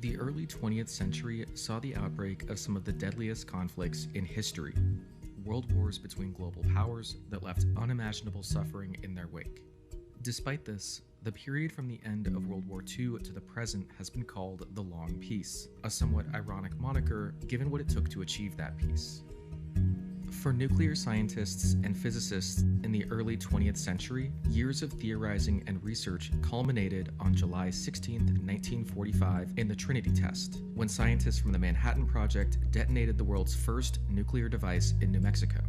The early 20th century saw the outbreak of some of the deadliest conflicts in history, world wars between global powers that left unimaginable suffering in their wake. Despite this, the period from the end of World War II to the present has been called the Long Peace, a somewhat ironic moniker given what it took to achieve that peace. For nuclear scientists and physicists in the early 20th century, years of theorizing and research culminated on July 16, 1945 in the Trinity test, when scientists from the Manhattan Project detonated the world's first nuclear device in New Mexico.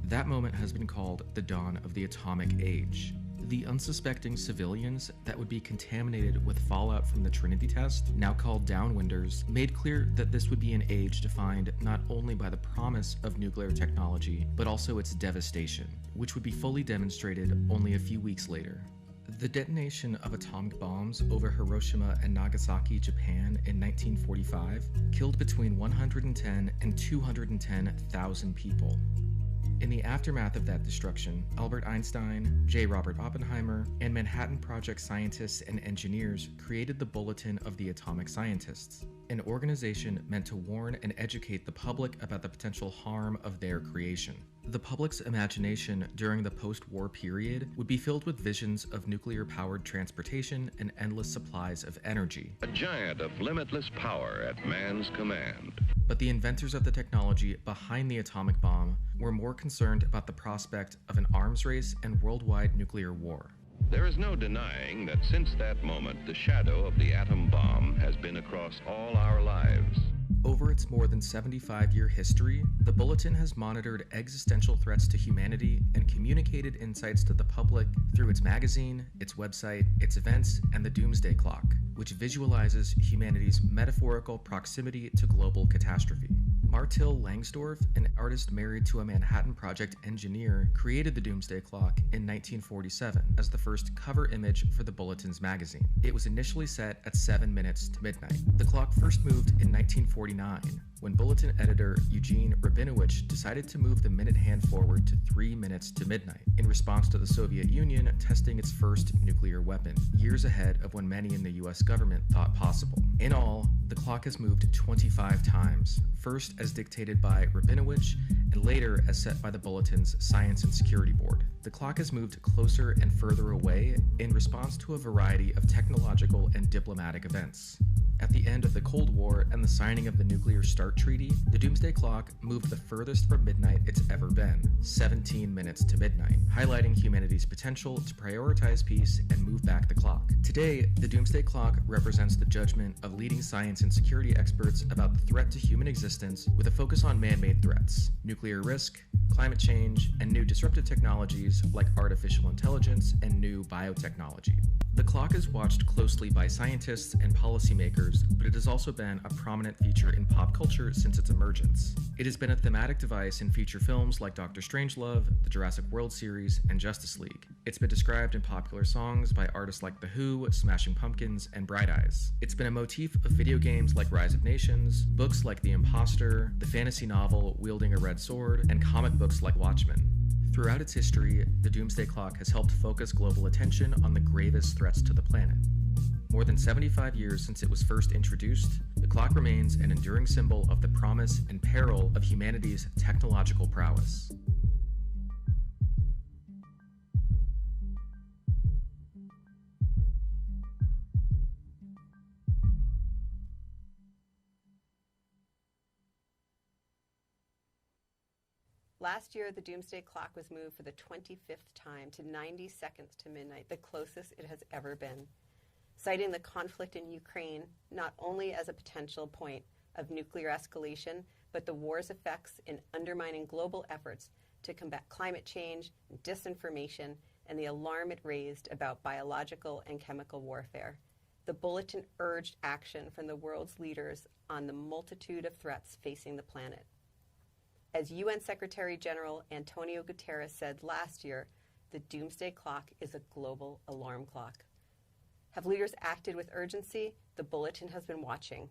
That moment has been called the dawn of the atomic age. The unsuspecting civilians that would be contaminated with fallout from the Trinity test, now called downwinders, made clear that this would be an age defined not only by the promise of nuclear technology, but also its devastation, which would be fully demonstrated only a few weeks later. The detonation of atomic bombs over Hiroshima and Nagasaki, Japan in 1945 killed between 110 and 210,000 people. In the aftermath of that destruction, Albert Einstein, J. Robert Oppenheimer, and Manhattan Project scientists and engineers created the Bulletin of the Atomic Scientists, an organization meant to warn and educate the public about the potential harm of their creation. The public's imagination during the post-war period would be filled with visions of nuclear-powered transportation and endless supplies of energy. A giant of limitless power at man's command. But the inventors of the technology behind the atomic bomb were more concerned about the prospect of an arms race and worldwide nuclear war. There is no denying that since that moment, the shadow of the atom bomb has been across all our lives. Over its more than 75-year history, the Bulletin has monitored existential threats to humanity and communicated insights to the public through its magazine, its website, its events, and the Doomsday Clock, which visualizes humanity's metaphorical proximity to global catastrophe. Martil Langsdorff, an artist married to a Manhattan Project engineer, created the Doomsday Clock in 1947 as the first cover image for the Bulletin's magazine. It was initially set at 7 minutes to midnight. The clock first moved in 1949, when Bulletin editor Eugene Rabinowitch decided to move the minute hand forward to 3 minutes to midnight, in response to the Soviet Union testing its first nuclear weapon, years ahead of when many in the US government thought possible. In all, the clock has moved 25 times, first as dictated by Rabinowitch, and later as set by the Bulletin's Science and Security Board. The clock has moved closer and further away in response to a variety of technological and diplomatic events. At the end of the Cold War and the signing of the Nuclear START Treaty, the Doomsday Clock moved the furthest from midnight it's ever been, 17 minutes to midnight, highlighting humanity's potential to prioritize peace and move back the clock. Today, the Doomsday Clock represents the judgment of leading science and security experts about the threat to human existence with a focus on man-made threats, nuclear risk, climate change, and new disruptive technologies like artificial intelligence and new biotechnology. The clock is watched closely by scientists and policymakers, but it has also been a prominent feature in pop culture since its emergence. It has been a thematic device in feature films like Dr. Strangelove, the Jurassic World series, and Justice League. It's been described in popular songs by artists like The Who, Smashing Pumpkins, and Bright Eyes. It's been a motif of video games like Rise of Nations, books like The Imposter, the fantasy novel Wielding a Red Sword, and comic books like Watchmen. Throughout its history, the Doomsday Clock has helped focus global attention on the gravest threats to the planet. More than 75 years since it was first introduced, the clock remains an enduring symbol of the promise and peril of humanity's technological prowess. Last year, the Doomsday Clock was moved for the 25th time to 90 seconds to midnight, the closest it has ever been, citing the conflict in Ukraine not only as a potential point of nuclear escalation, but the war's effects in undermining global efforts to combat climate change, disinformation, and the alarm it raised about biological and chemical warfare. The Bulletin urged action from the world's leaders on the multitude of threats facing the planet. As UN Secretary General Antonio Guterres said last year, the Doomsday Clock is a global alarm clock. Have leaders acted with urgency? The Bulletin has been watching.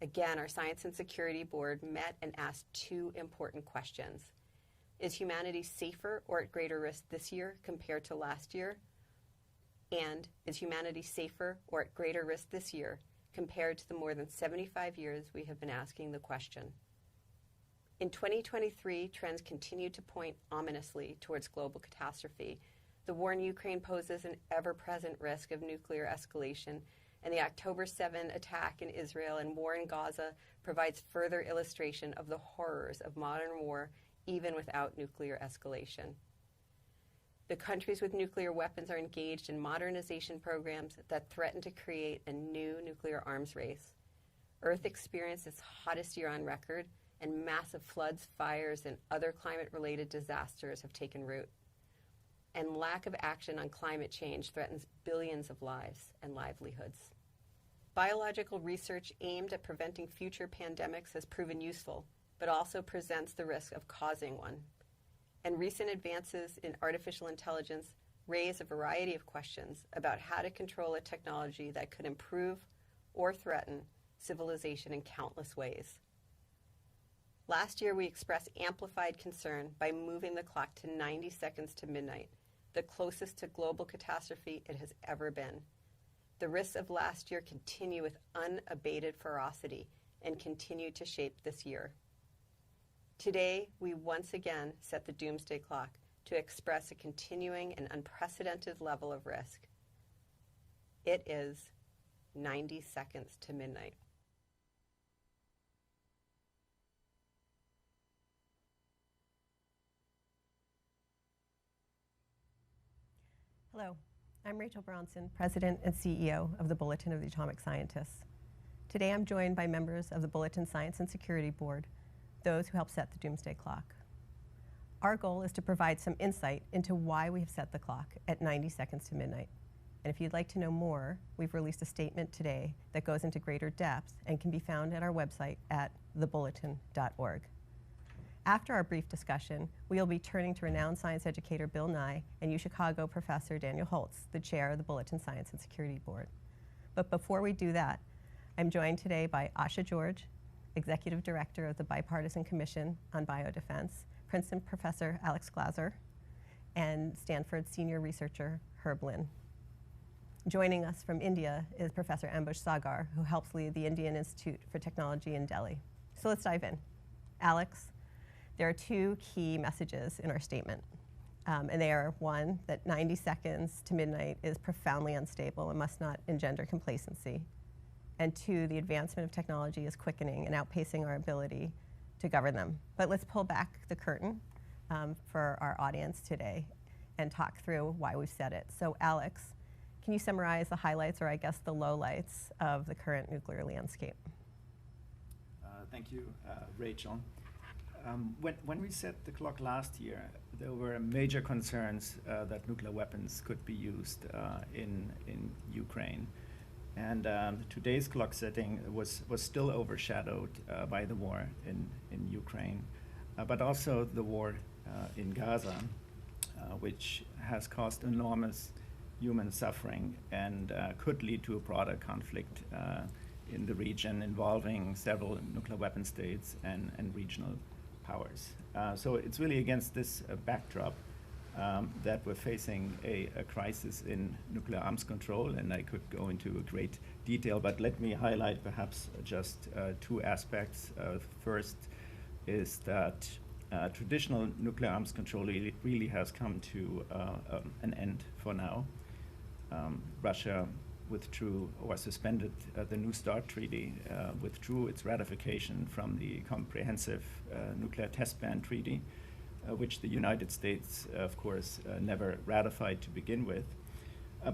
Again, our Science and Security Board met and asked two important questions. Is humanity safer or at greater risk this year compared to last year? And is humanity safer or at greater risk this year compared to the more than 75 years we have been asking the question? In 2023, trends continue to point ominously towards global catastrophe. The war in Ukraine poses an ever-present risk of nuclear escalation, and the October 7 attack in Israel and war in Gaza provides further illustration of the horrors of modern war, even without nuclear escalation. The countries with nuclear weapons are engaged in modernization programs that threaten to create a new nuclear arms race. Earth experienced its hottest year on record, and massive floods, fires, and other climate-related disasters have taken root. And lack of action on climate change threatens billions of lives and livelihoods. Biological research aimed at preventing future pandemics has proven useful, but also presents the risk of causing one. And recent advances in artificial intelligence raise a variety of questions about how to control a technology that could improve or threaten civilization in countless ways. Last year, we expressed amplified concern by moving the clock to 90 seconds to midnight, the closest to global catastrophe it has ever been. The risks of last year continue with unabated ferocity and continue to shape this year. Today, we once again set the doomsday clock to express a continuing and unprecedented level of risk. It is 90 seconds to midnight. Hello, I'm Rachel Bronson, President and CEO of the Bulletin of the Atomic Scientists. Today I'm joined by members of the Bulletin Science and Security Board, those who help set the doomsday clock. Our goal is to provide some insight into why we have set the clock at 90 seconds to midnight. And if you'd like to know more, we've released a statement today that goes into greater depth and can be found at our website at thebulletin.org. After our brief discussion, we will be turning to renowned science educator Bill Nye and UChicago professor Daniel Holtz, the chair of the Bulletin Science and Security Board. But before we do that, I'm joined today by Asha George, Executive Director of the Bipartisan Commission on Biodefense, Princeton Professor Alex Glaser, and Stanford Senior Researcher Herb Lin. Joining us from India is Professor Ambush Sagar, who helps lead the Indian Institute for Technology in Delhi. So let's dive in. Alex, there are two key messages in our statement. And they are, one, that 90 seconds to midnight is profoundly unstable and must not engender complacency. And two, the advancement of technology is quickening and outpacing our ability to govern them. But let's pull back the curtain for our audience today and talk through why we've said it. So Alex, can you summarize the highlights, or I guess the lowlights, of the current nuclear landscape? Thank you, Rachel. When we set the clock last year, there were major concerns that nuclear weapons could be used in Ukraine. And today's clock setting was still overshadowed by the war in Ukraine, but also the war in Gaza, which has caused enormous human suffering and could lead to a broader conflict in the region involving several nuclear weapon states and regional powers. So it's really against this backdrop that we're facing a crisis in nuclear arms control, and I could go into great detail, but let me highlight perhaps just two aspects. First is that traditional nuclear arms control really has come to an end for now. Russia withdrew or suspended the New START Treaty, withdrew its ratification from the Comprehensive Nuclear Test Ban Treaty, which the United States, of course, never ratified to begin with.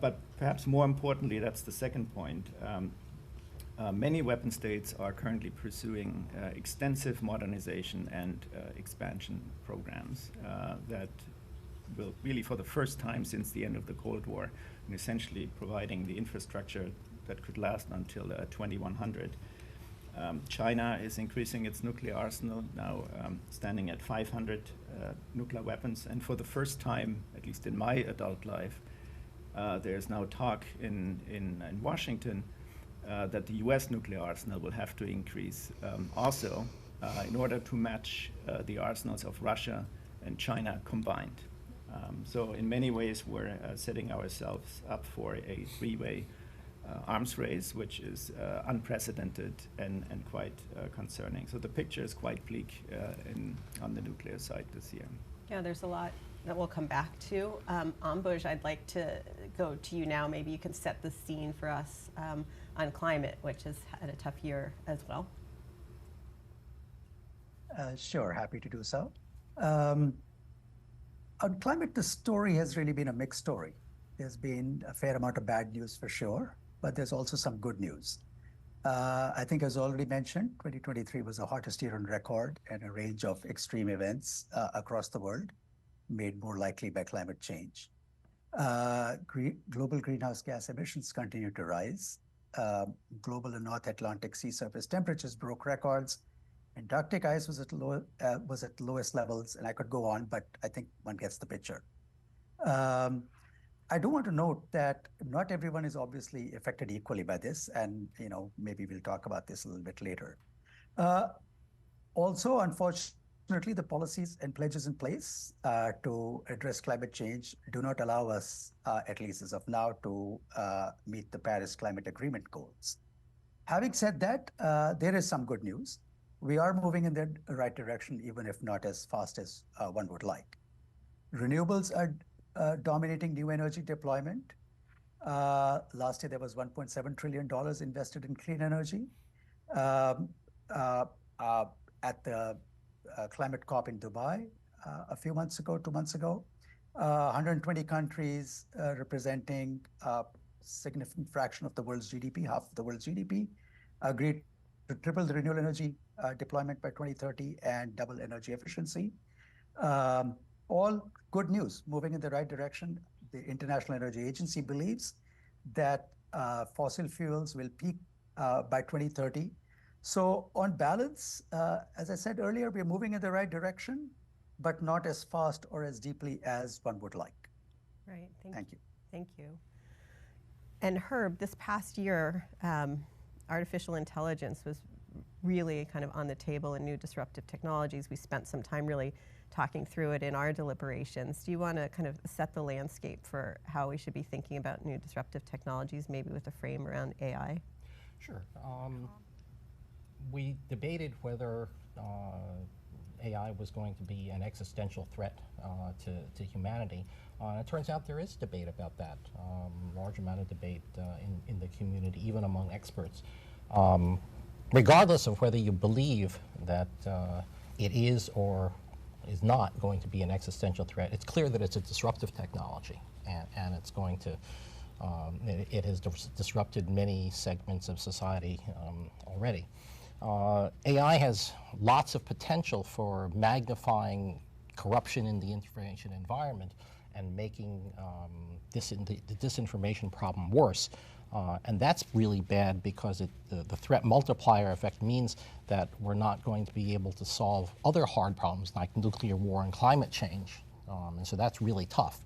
But perhaps more importantly, that's the second point, many weapon states are currently pursuing extensive modernization and expansion programs that will really, for the first time since the end of the Cold War, and essentially providing the infrastructure that could last until 2100. China is increasing its nuclear arsenal, now standing at 500 nuclear weapons. And for the first time, at least in my adult life, there's now talk in Washington that the US nuclear arsenal will have to increase also in order to match the arsenals of Russia and China combined. So in many ways, we're setting ourselves up for a three-way arms race, which is unprecedented and quite concerning. So the picture is quite bleak on the nuclear side this year. Yeah, there's a lot that we'll come back to. Ambuj, I'd like to go to you now. Maybe you can set the scene for us on climate, which has had a tough year as well. Sure, happy to do so. On climate, the story has really been a mixed story. There's been a fair amount of bad news for sure, but there's also some good news. I think as already mentioned, 2023 was the hottest year on record, and a range of extreme events across the world made more likely by climate change. Global greenhouse gas emissions continue to rise. Global and North Atlantic sea surface temperatures broke records. Antarctic ice was at lowest levels, and I could go on, but I think one gets the picture. I do want to note that not everyone is obviously affected equally by this, and maybe we'll talk about this a little bit later. Also, unfortunately, the policies and pledges in place to address climate change do not allow us, at least as of now, to meet the Paris Climate Agreement goals. Having said that, there is some good news. We are moving in the right direction, even if not as fast as one would like. Renewables are dominating new energy deployment. Last year, there was $1.7 trillion invested in clean energy. At the climate COP in Dubai a few months ago, 2 months ago, 120 countries representing a significant fraction of the world's GDP, half of the world's GDP, agreed to triple the renewable energy deployment by 2030 and double energy efficiency. All good news, moving in the right direction. The International Energy Agency believes that fossil fuels will peak by 2030. So on balance, as I said earlier, we're moving in the right direction, but not as fast or as deeply as one would like. Right, Thank you. Thank you. And Herb, this past year, artificial intelligence was really kind of on the table in new disruptive technologies. We spent some time really talking through it in our deliberations. Do you want to kind of set the landscape for how we should be thinking about new disruptive technologies, maybe with a frame around AI? Sure. We debated whether AI was going to be an existential threat to humanity. It turns out there is debate about that, large amount of debate in the community, even among experts. Regardless of whether you believe that it is or is not going to be an existential threat, it's clear that it's a disruptive technology, and it's going to, it has disrupted many segments of society already. AI has lots of potential for magnifying corruption in the information environment and making the disinformation problem worse. And that's really bad because the threat multiplier effect means that we're not going to be able to solve other hard problems like nuclear war and climate change. And so that's really tough.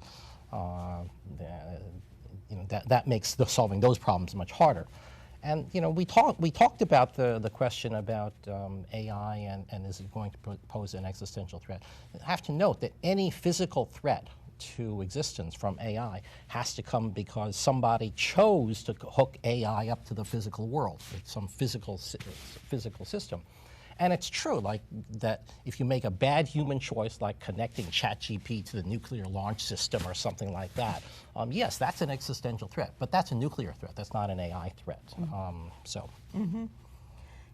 That makes solving those problems much harder. And we talked about the question about AI and is it going to pose an existential threat. I have to note that any physical threat to existence from AI has to come because somebody chose to hook AI up to the physical world, some physical system. And it's true, like that if you make a bad human choice, like connecting ChatGPT to the nuclear launch system or something like that, yes, that's an existential threat, but that's a nuclear threat. That's not an AI threat.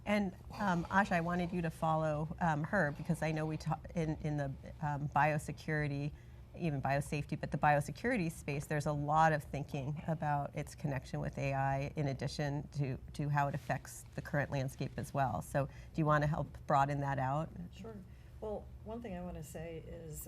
And Asha, I wanted you to follow her because I know we talk in the biosecurity, even biosafety, but the biosecurity space, there's a lot of thinking about its connection with AI in addition to how it affects the current landscape as well. So do you want to help broaden that out? Sure. Well, one thing I want to say is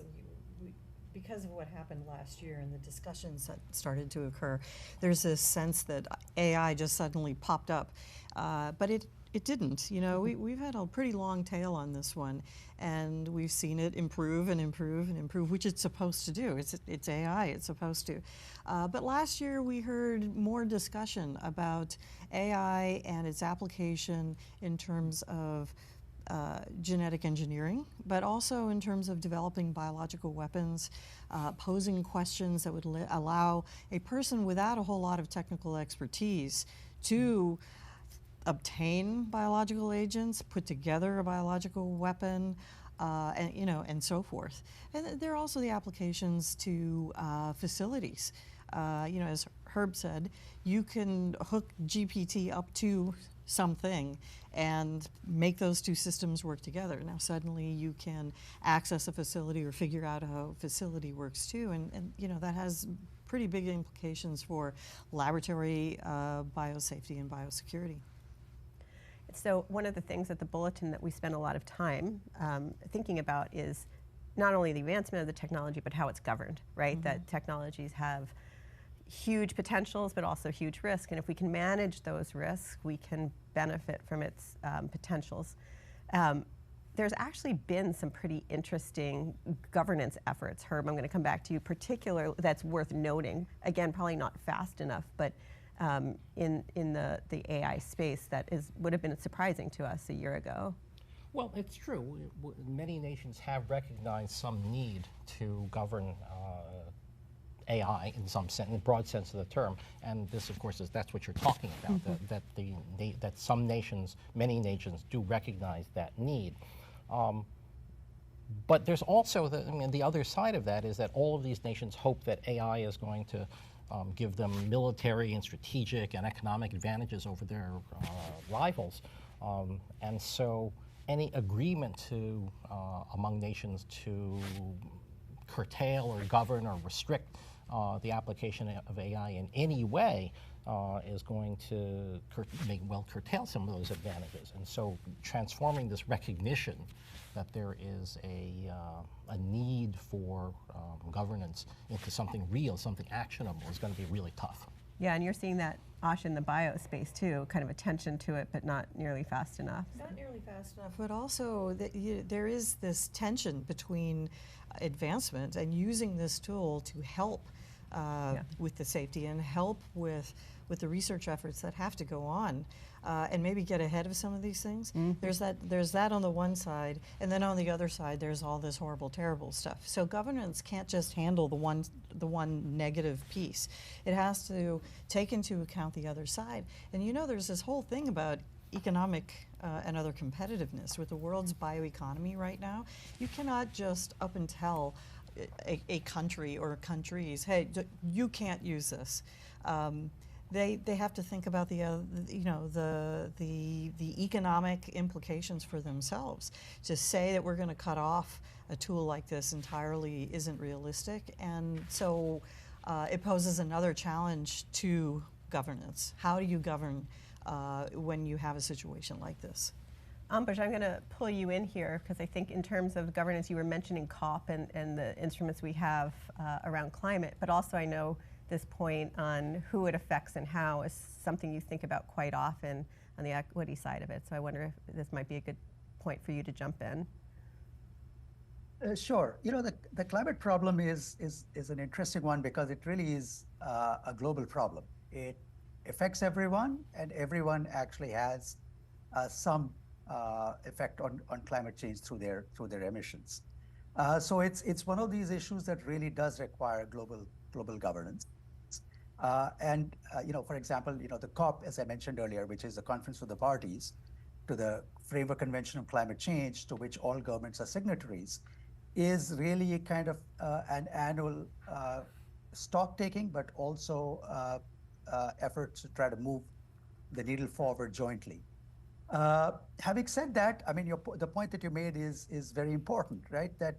because of what happened last year and the discussions that started to occur, there's this sense that AI just suddenly popped up, but it didn't. We've had a pretty long tail on this one, and we've seen it improve and improve and improve, which it's supposed to do. It's AI, it's supposed to. But last year we heard more discussion about AI and its application in terms of genetic engineering, but also in terms of developing biological weapons, posing questions that would allow a person without a whole lot of technical expertise to obtain biological agents, put together a biological weapon, and so forth. And there are also the applications to facilities. As Herb said, you can hook GPT up to something and make those two systems work together. Now suddenly you can access a facility or figure out how a facility works too, and that has pretty big implications for laboratory biosafety and biosecurity. So one of the things at the Bulletin that we spend a lot of time thinking about is not only the advancement of the technology, but how it's governed, right? Mm-hmm. That technologies have huge potentials, but also huge risk. And if we can manage those risks, we can benefit from its potentials. There's actually been some pretty interesting governance efforts. Herb, I'm going to come back to you, particularly that's worth noting. Again, probably not fast enough, but in the AI space that would have been surprising to us a year ago. Well, it's true. Many nations have recognized some need to govern AI in some sense, in the broad sense of the term, and this, of course, that's what you're talking about. Mm-hmm. that some nations, many nations, do recognize that need. But there's also the other side of that is that all of these nations hope that AI is going to give them military and strategic and economic advantages over their rivals, and so any agreement among nations to curtail or govern or restrict the application of AI in any way is going to curtail some of those advantages. And so transforming this recognition that there is a need for governance into something real, something actionable, is going to be really tough. Yeah, and you're seeing that, Ash, in the bio space too, kind of attention to it, but not nearly fast enough. Not nearly fast enough, but also there is this tension between advancement and using this tool to help with the safety and help with the research efforts that have to go on, and maybe get ahead of some of these things. Mm-hmm. There's that on the one side, and then on the other side there's all this horrible, terrible stuff. So governance can't just handle the one negative piece. It has to take into account the other side. And there's this whole thing about economic and other competitiveness with the world's bioeconomy right now. You cannot just up and tell a country or countries, hey, you can't use this. They have to think about the economic implications for themselves. To say that we're going to cut off a tool like this entirely isn't realistic, and so it poses another challenge to governance. How do you govern when you have a situation like this? Ambush, I'm going to pull you in here because I think in terms of governance, you were mentioning COP and the instruments we have around climate, but also I know this point on who it affects and how is something you think about quite often on the equity side of it. So I wonder if this might be a good point for you to jump in. Sure. The climate problem is an interesting one because it really is a global problem. It affects everyone, and everyone actually has some effect on climate change through their emissions. So it's one of these issues that really does require global governance. For example, the COP, as I mentioned earlier, which is the Conference of the Parties to the Framework Convention on Climate Change, to which all governments are signatories, is really kind of an annual stock taking, but also efforts to try to move the needle forward jointly. Having said that, the point that you made is very important, right? That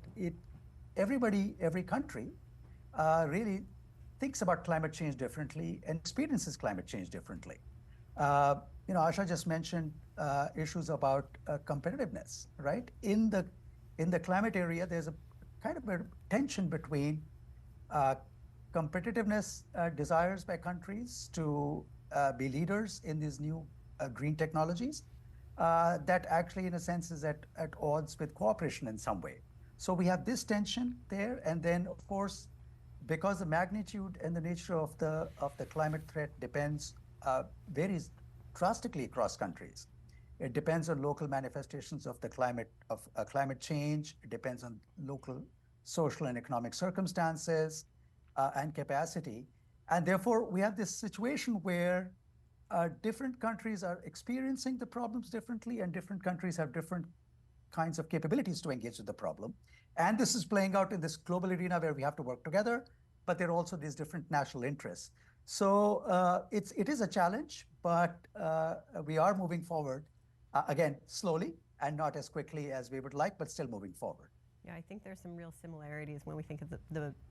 every country really thinks about climate change differently and experiences climate change differently. Asha just mentioned issues about competitiveness, right? In the climate area, there's a kind of a tension between competitiveness desires by countries to be leaders in these new green technologies that actually, in a sense, is at odds with cooperation in some way. So we have this tension there, and then, of course, because the magnitude and the nature of the climate threat varies drastically across countries. It depends on local manifestations of the climate change. It depends on local social and economic circumstances and capacity. And therefore, we have this situation where different countries are experiencing the problems differently, and different countries have different kinds of capabilities to engage with the problem. And this is playing out in this global arena where we have to work together, but there are also these different national interests. So it is a challenge, but we are moving forward, again, slowly and not as quickly as we would like, but still moving forward. Yeah, I think there's some real similarities when we think of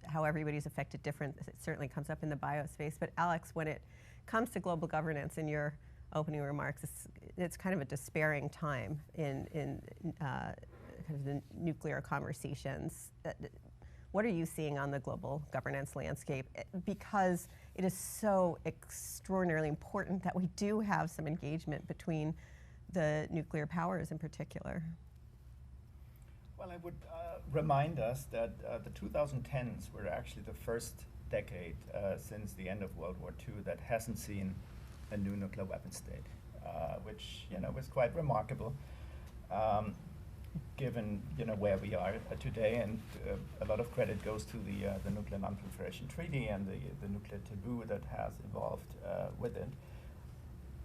how everybody's affected different. It certainly comes up in the biospace. But Alex, when it comes to global governance, in your opening remarks, it's kind of a despairing time in kind of the nuclear conversations. What are you seeing on the global governance landscape? Because it is so extraordinarily important that we do have some engagement between the nuclear powers in particular. Well, I would remind us that the 2010s were actually the first decade since the end of World War II that hasn't seen a new nuclear weapon state, which was quite remarkable, given where we are today. And a lot of credit goes to the Nuclear Non-Proliferation Treaty and the nuclear taboo that has evolved with it.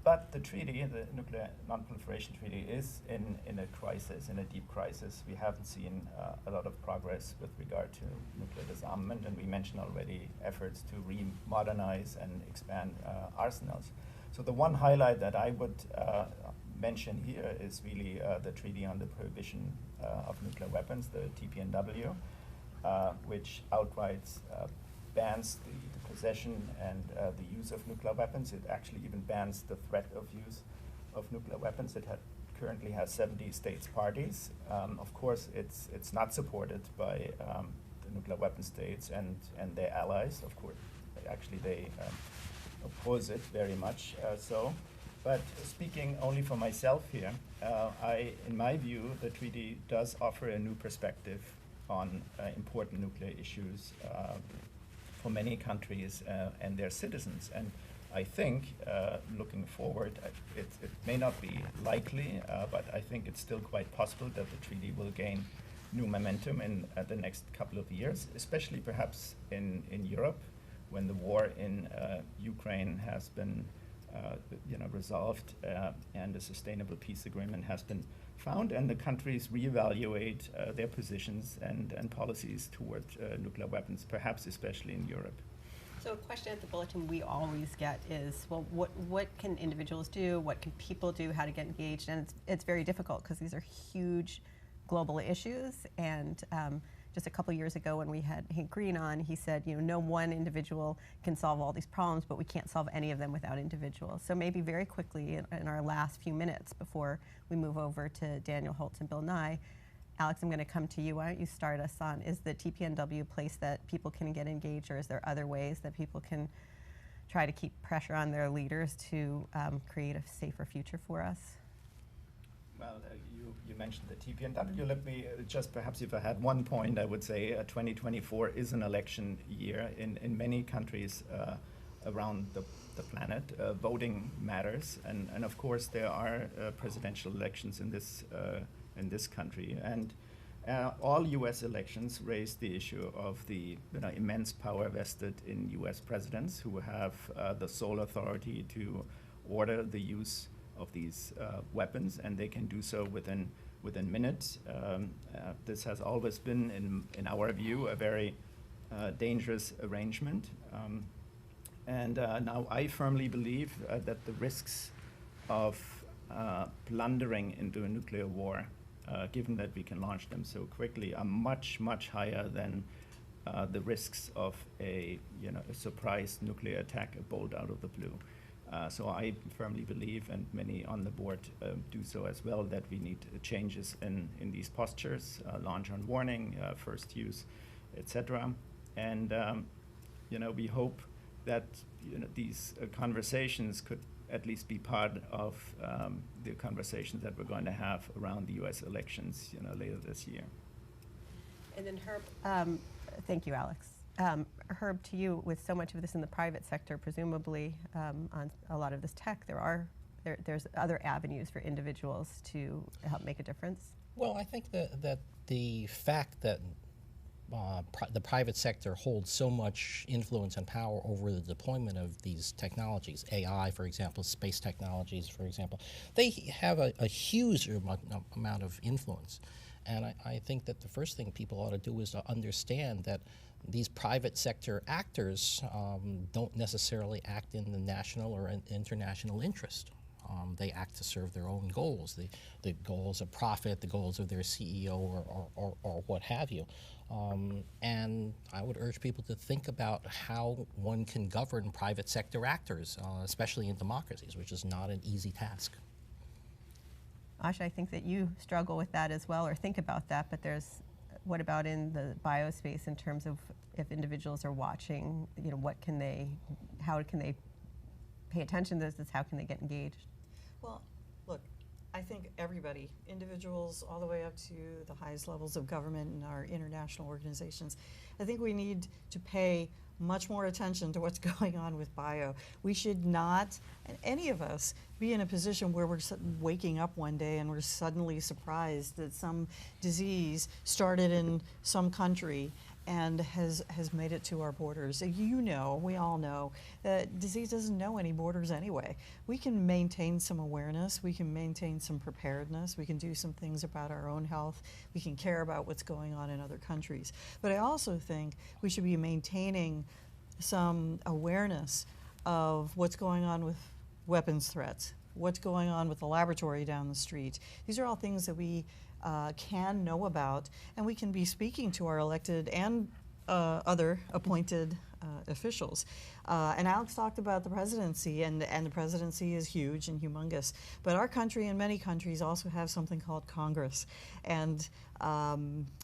But the treaty, the Nuclear Non-Proliferation Treaty, is in a crisis, in a deep crisis. We haven't seen a lot of progress with regard to nuclear disarmament, and we mentioned already efforts to re-modernize and expand arsenals. So the one highlight that I would mention here is really the Treaty on the Prohibition of Nuclear Weapons, the TPNW, which outright bans the possession and the use of nuclear weapons. It actually even bans the threat of use of nuclear weapons. It currently has 70 states parties. Of course, it's not supported by the nuclear weapon states and their allies. Of course, actually they oppose it very much so. But speaking only for myself here, in my view, the treaty does offer a new perspective on important nuclear issues for many countries and their citizens. And I think, looking forward, it may not be likely, but I think it's still quite possible that the treaty will gain new momentum in the next couple of years, especially perhaps in Europe, when the war in Ukraine has been resolved and a sustainable peace agreement has been found, and the countries reevaluate their positions and policies toward nuclear weapons, perhaps especially in Europe. So a question at the bulletin we always get is, well, what can individuals do? What can people do? How to get engaged? And it's very difficult because these are huge global issues. And just a couple years ago when we had Hank Green on, he said, no one individual can solve all these problems, but we can't solve any of them without individuals. So maybe very quickly in our last few minutes before we move over to Daniel Holtz and Bill Nye, Alex, I'm going to come to you. Why don't you start us on, is the TPNW a place that people can get engaged, or is there other ways that people can try to keep pressure on their leaders to create a safer future for us? Well, you mentioned the TPNW. Let me just, perhaps if I had one point, I would say 2024 is an election year in many countries around the planet. Voting matters, and of course there are presidential elections in this country, and all U.S. elections raise the issue of the immense power vested in U.S. presidents, who have the sole authority to order the use of these weapons, and they can do so within minutes. This has always been, in our view, a very dangerous arrangement. And now I firmly believe that the risks of blundering into a nuclear war, given that we can launch them so quickly, are much, much higher than the risks of a surprise nuclear attack, a bolt out of the blue. So I firmly believe, and many on the board do so as well, that we need changes in these postures, launch on warning, first use, etc. And we hope that these conversations could at least be part of the conversations that we're going to have around the U.S. elections later this year. And then Herb, thank you, Alex. Herb, to you, with so much of this in the private sector, presumably on a lot of this tech, there are there's other avenues for individuals to help make a difference? Well, I think that the fact that the private sector holds so much influence and power over the deployment of these technologies, AI, for example, space technologies, for example, they have a huge amount of influence. And I think that the first thing people ought to do is to understand that these private sector actors don't necessarily act in the national or international interest. They act to serve their own goals, the goals of profit, the goals of their CEO or what have you. And I would urge people to think about how one can govern private sector actors, especially in democracies, which is not an easy task. Asha, I think that you struggle with that as well, or think about that, but what about in the biospace in terms of if individuals are watching, how can they pay attention to this, how can they get engaged? Well, look, I think everybody, individuals all the way up to the highest levels of government and our international organizations, I think we need to pay much more attention to what's going on with bio. We should not, any of us, be in a position where we're waking up one day and we're suddenly surprised that some disease started in some country and has made it to our borders. You know, we all know that disease doesn't know any borders anyway. We can maintain some awareness, we can maintain some preparedness, we can do some things about our own health, we can care about what's going on in other countries. But I also think we should be maintaining some awareness of what's going on with weapons threats, what's going on with the laboratory down the street. These are all things that we can know about, and we can be speaking to our elected and other appointed officials. And Alex talked about the presidency, and the presidency is huge and humongous. But our country and many countries also have something called Congress. And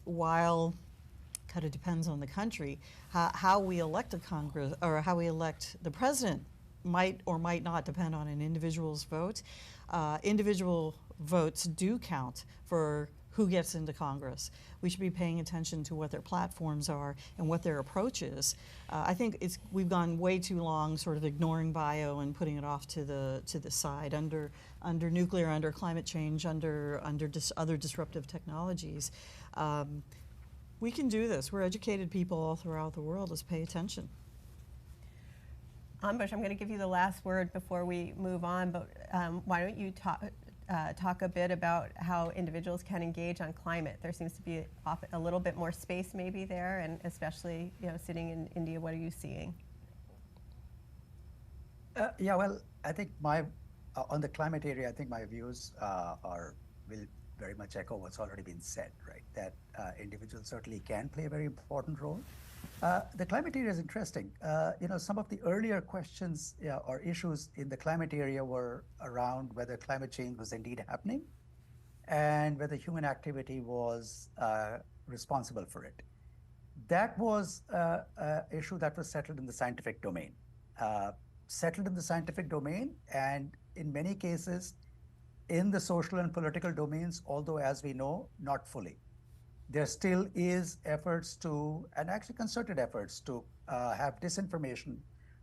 while kind of depends on the country, how we elect a Congress, or how we elect the president might or might not depend on an individual's vote. Individual votes do count for who gets into Congress. We should be paying attention to what their platforms are and what their approach is. I think we've gone way too long sort of ignoring bio and putting it off to the side under nuclear, under climate change, under other disruptive technologies. We can do this. We're educated people all throughout the world. Let's pay attention. Ambush, I'm going to give you the last word before we move on, but why don't you talk a bit about how individuals can engage on climate? There seems to be a little bit more space maybe there, and especially sitting in India, what are you seeing? Yeah, well, I think on the climate area, I think my views will very much echo what's already been said, right? That individuals certainly can play a very important role. The climate area is interesting. Some of the earlier questions or issues in the climate area were around whether climate change was indeed happening and whether human activity was responsible for it. That was an issue that was settled in the scientific domain. And in many cases, in the social and political domains, although as we know, not fully. There still is efforts to, and actually concerted efforts to have disinformation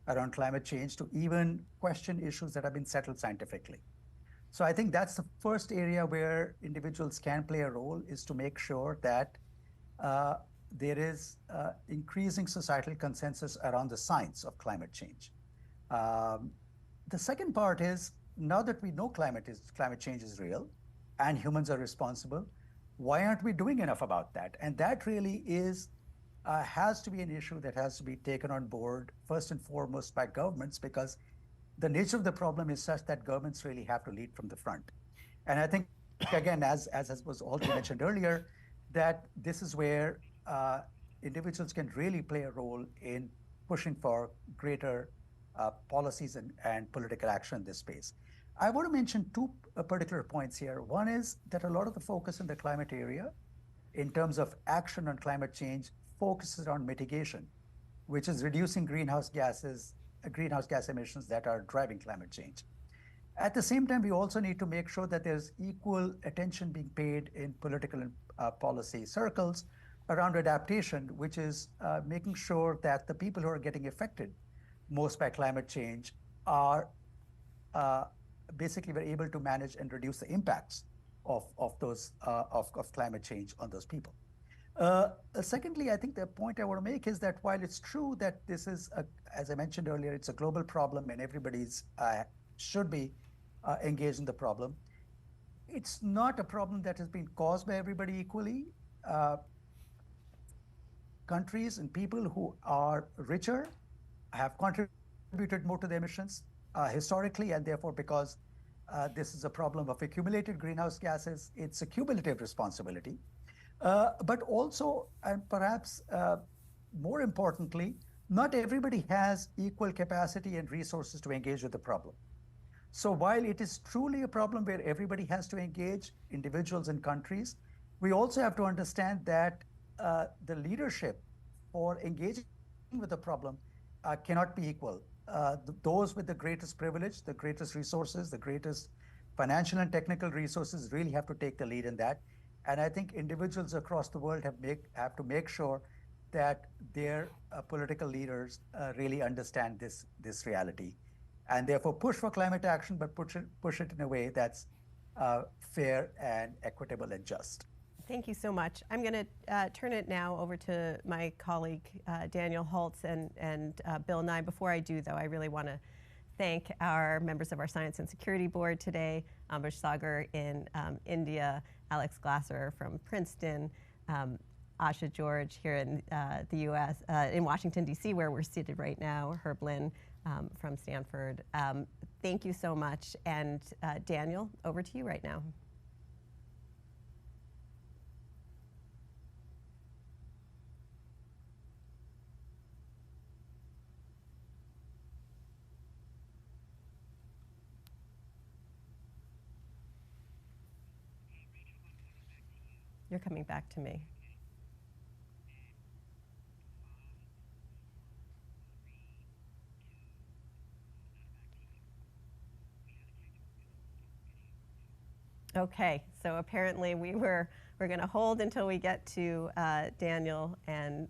around climate change, to even question issues that have been settled scientifically. So I think that's the first area where individuals can play a role, is to make sure that there is increasing societal consensus around the science of climate change. The second part is, now that we know climate change is real and humans are responsible, why aren't we doing enough about that? And that really has to be an issue that has to be taken on board first and foremost by governments, because the nature of the problem is such that governments really have to lead from the front. And I think, again, as was also mentioned earlier, that this is where individuals can really play a role in pushing for greater policies and political action in this space. I want to mention two particular points here. One is that a lot of the focus in the climate area, in terms of action on climate change, focuses on mitigation, which is reducing greenhouse gas emissions that are driving climate change. At the same time, we also need to make sure that there's equal attention being paid in political and policy circles around adaptation, which is making sure that the people who are getting affected most by climate change are basically we're able to manage and reduce the impacts of climate change on those people. Secondly, I think the point I want to make is that while it's true that this is, as I mentioned earlier, it's a global problem and everybody's should be engaged in the problem, it's not a problem that has been caused by everybody equally. Countries and people who are richer have contributed more to the emissions historically, and therefore because this is a problem of accumulated greenhouse gases, it's a cumulative responsibility. But also, and perhaps more importantly, not everybody has equal capacity and resources to engage with the problem. So while it is truly a problem where everybody has to engage, individuals and countries, we also have to understand that the leadership for engaging with the problem cannot be equal. Those with the greatest privilege, the greatest resources, the greatest financial and technical resources really have to take the lead in that. And I think individuals across the world have to make sure that their political leaders really understand this reality, and therefore push for climate action, but push it in a way that's fair and equitable and just. Thank you so much. I'm going to turn it now over to my colleague Daniel Holtz and Bill Nye. Before I do, though, I really want to thank our members of our Science and Security Board today, Ambush Sagar in India, Alex Glasser from Princeton, Asha George here in the U.S., in Washington, D.C., where we're seated right now, Herb Lynn from Stanford. Thank you so much. And Daniel, over to you right now. You're coming back to me. Okay, so apparently we're going to hold until we get to Daniel and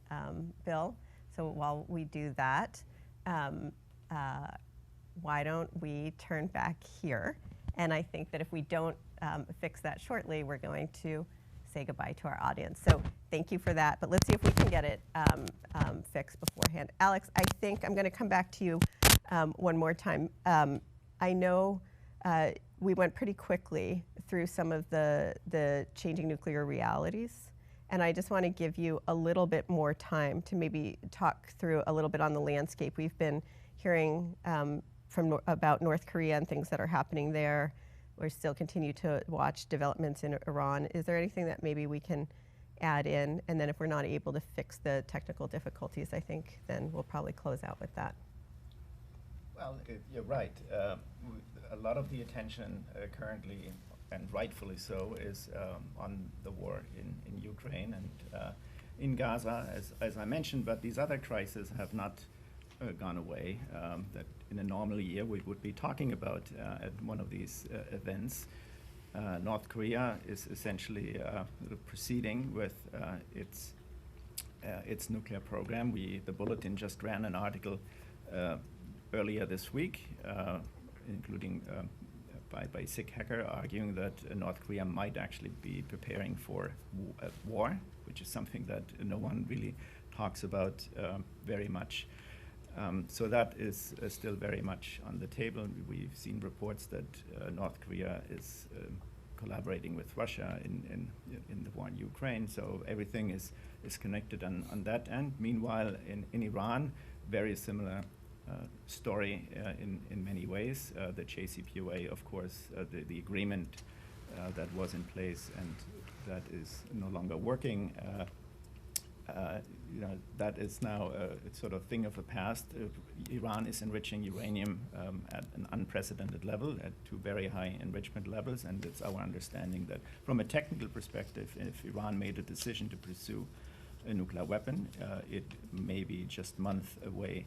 Bill. So while we do that, why don't we turn back here? And I think that if we don't fix that shortly, we're going to say goodbye to our audience. So thank you for that, but let's see if we can get it fixed beforehand. Alex, I think I'm going to come back to you one more time. I know we went pretty quickly through some of the changing nuclear realities, and I just want to give you a little bit more time to maybe talk through a little bit on the landscape. We've been hearing about North Korea and things that are happening there. We still continue to watch developments in Iran. Is there anything that maybe we can add in? And then if we're not able to fix the technical difficulties, I think then we'll probably close out with that. Well, you're right. A lot of the attention currently, and rightfully so, is on the war in Ukraine and in Gaza, as I mentioned, but these other crises have not gone away, that in a normal year we would be talking about at one of these events. North Korea is essentially proceeding with its nuclear program. The Bulletin just ran an article earlier this week, including by Sick Hacker, arguing that North Korea might actually be preparing for war, which is something that no one really talks about very much. So that is still very much on the table. We've seen reports that North Korea is collaborating with Russia in the war in Ukraine. So everything is connected on that end. Meanwhile, in Iran, very similar story in many ways. The JCPOA, of course, the agreement that was in place and that is no longer working. That is now a sort of thing of the past. Iran is enriching uranium at an unprecedented level, to very high enrichment levels, and it's our understanding that from a technical perspective, if Iran made a decision to pursue a nuclear weapon, it may be just months away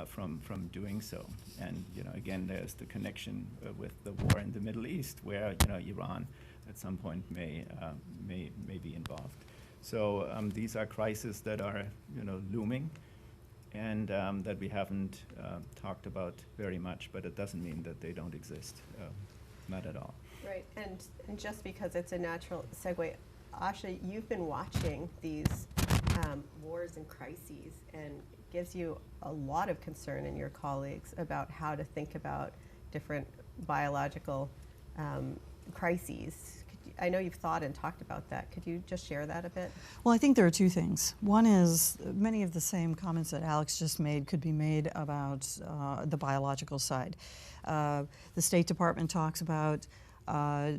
from doing so. And again, there's the connection with the war in the Middle East, where Iran at some point may be involved. So these are crises that are looming, and that we haven't talked about very much, but it doesn't mean that they don't exist, not at all. Right, and just because it's a natural segue, Asha, you've been watching these wars and crises, and gives you a lot of concern in your colleagues about how to think about different biological crises. I know you've thought and talked about that. Could you just share that a bit? Well, I think there are two things. One is many of the same comments that Alex just made could be made about the biological side. The State Department talks about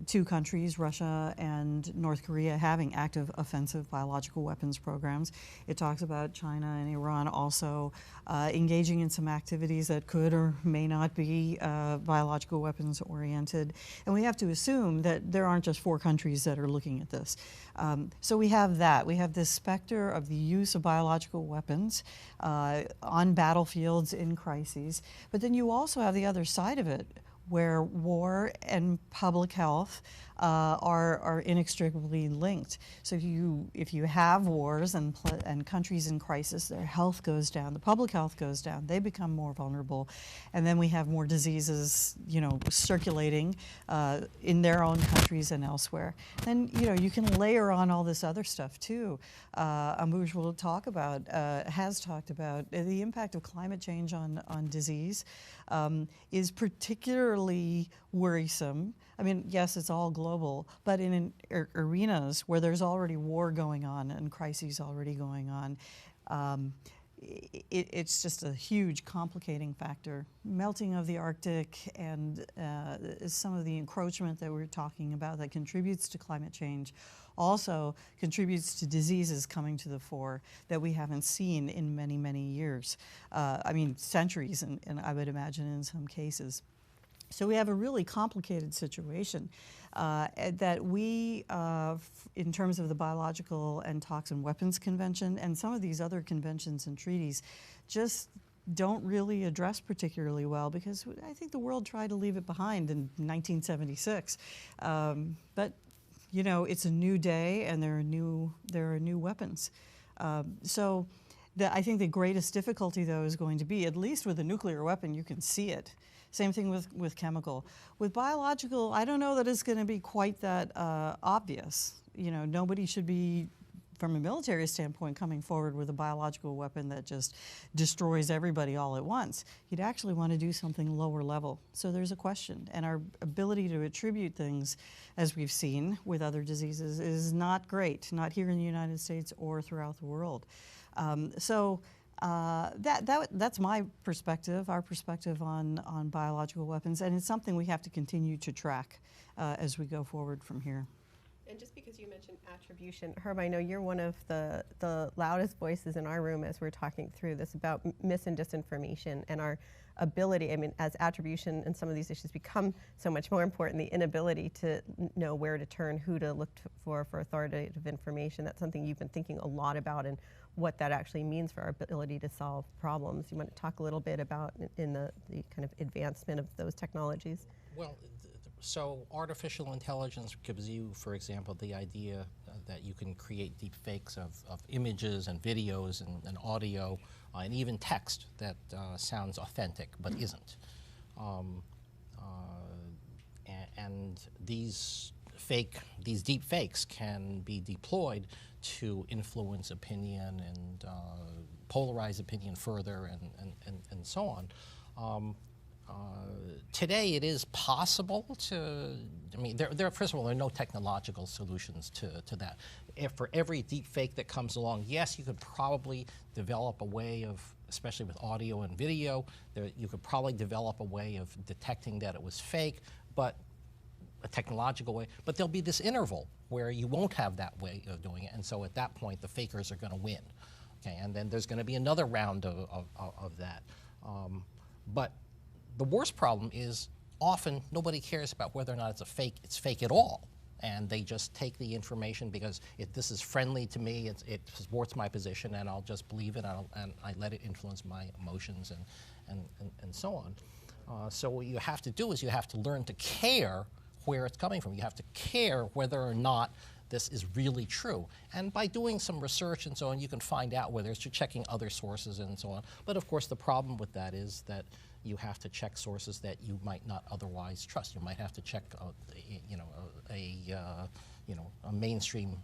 two countries, Russia and North Korea, having active offensive biological weapons programs. It talks about China and Iran also engaging in some activities that could or may not be biological weapons oriented. And we have to assume that there aren't just 4 countries that are looking at this. So we have that. We have this specter of the use of biological weapons on battlefields in crises. But then you also have the other side of it, where war and public health are inextricably linked. So if you have wars and countries in crisis, their health goes down, the public health goes down, they become more vulnerable, and then we have more diseases, circulating in their own countries and elsewhere. Then you can layer on all this other stuff too. Ambuj will has talked about the impact of climate change on disease is particularly worrisome. I mean, yes, it's all global, but in arenas where there's already war going on and crises already going on, it's just a huge complicating factor. Melting of the Arctic and some of the encroachment that we're talking about that contributes to climate change also contributes to diseases coming to the fore that we haven't seen in many, many years. I mean, centuries, and I would imagine in some cases. So we have a really complicated situation that we, in terms of the Biological and Toxin Weapons Convention and some of these other conventions and treaties, just don't really address particularly well, because I think the world tried to leave it behind in 1976. But it's a new day, and there are new weapons. So I think the greatest difficulty, though, is going to be, at least with a nuclear weapon, you can see it. Same thing with chemical. With biological, I don't know that it's going to be quite that obvious. Nobody should be, from a military standpoint, coming forward with a biological weapon that just destroys everybody all at once. You'd actually want to do something lower level. So there's a question. And our ability to attribute things, as we've seen with other diseases, is not great, not here in the United States or throughout the world. That's my perspective, our perspective on biological weapons, and it's something we have to continue to track as we go forward from here. And just because you mentioned attribution, Herb, I know you're one of the loudest voices in our room as we're talking through this about mis and disinformation and our ability, as attribution and some of these issues become so much more important, the inability to know where to turn, who to look for authoritative information. That's something you've been thinking a lot about, and what that actually means for our ability to solve problems. You want to talk a little bit about in the kind of advancement of those technologies? Well, so artificial intelligence gives you, for example, the idea that you can create deep fakes of images and videos and audio and even text that sounds authentic but isn't. And these deep fakes can be deployed to influence opinion and polarize opinion further and so on. Today it is possible to, first of all, there are no technological solutions to that. For every deep fake that comes along, yes, you could probably develop a way of, especially with audio and video, you could probably develop a way of detecting that it was fake, but a technological way, but there'll be this interval where you won't have that way of doing it, and so at that point the fakers are going to win. Okay, and then there's going to be another round of that. But the worst problem is often nobody cares about whether or not it's fake at all, and they just take the information because this is friendly to me, it supports my position, and I'll just believe it, and I let it influence my emotions and so on. So what you have to do is you have to learn to care where it's coming from. You have to care whether or not this is really true. And by doing some research and so on, you can find out whether it's checking other sources and so on. But of course, the problem with that is that you have to check sources that you might not otherwise trust. You might have to check, a mainstream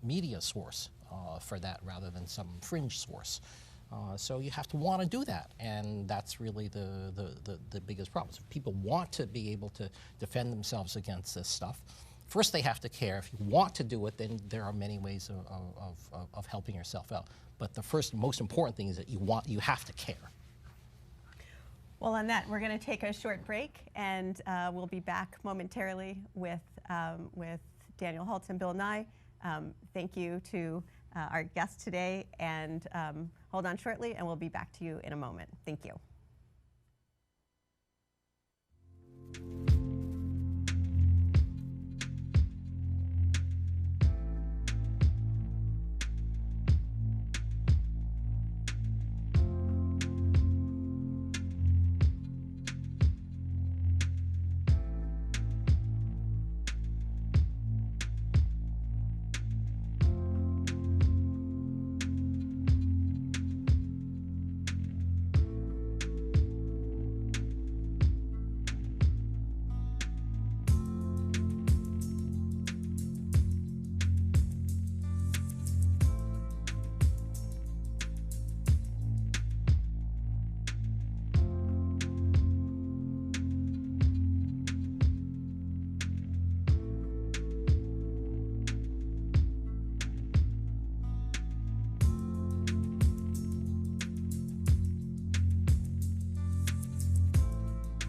media source for that rather than some fringe source. So you have to want to do that, and that's really the biggest problem. So if people want to be able to defend themselves against this stuff, first they have to care. If you want to do it, then there are many ways of helping yourself out. But the first, most important thing is that you have to care. Well, on that, we're going to take a short break, and we'll be back momentarily with Daniel Holtz and Bill Nye. Thank you to our guests today, and hold on shortly, and we'll be back to you in a moment. Thank you.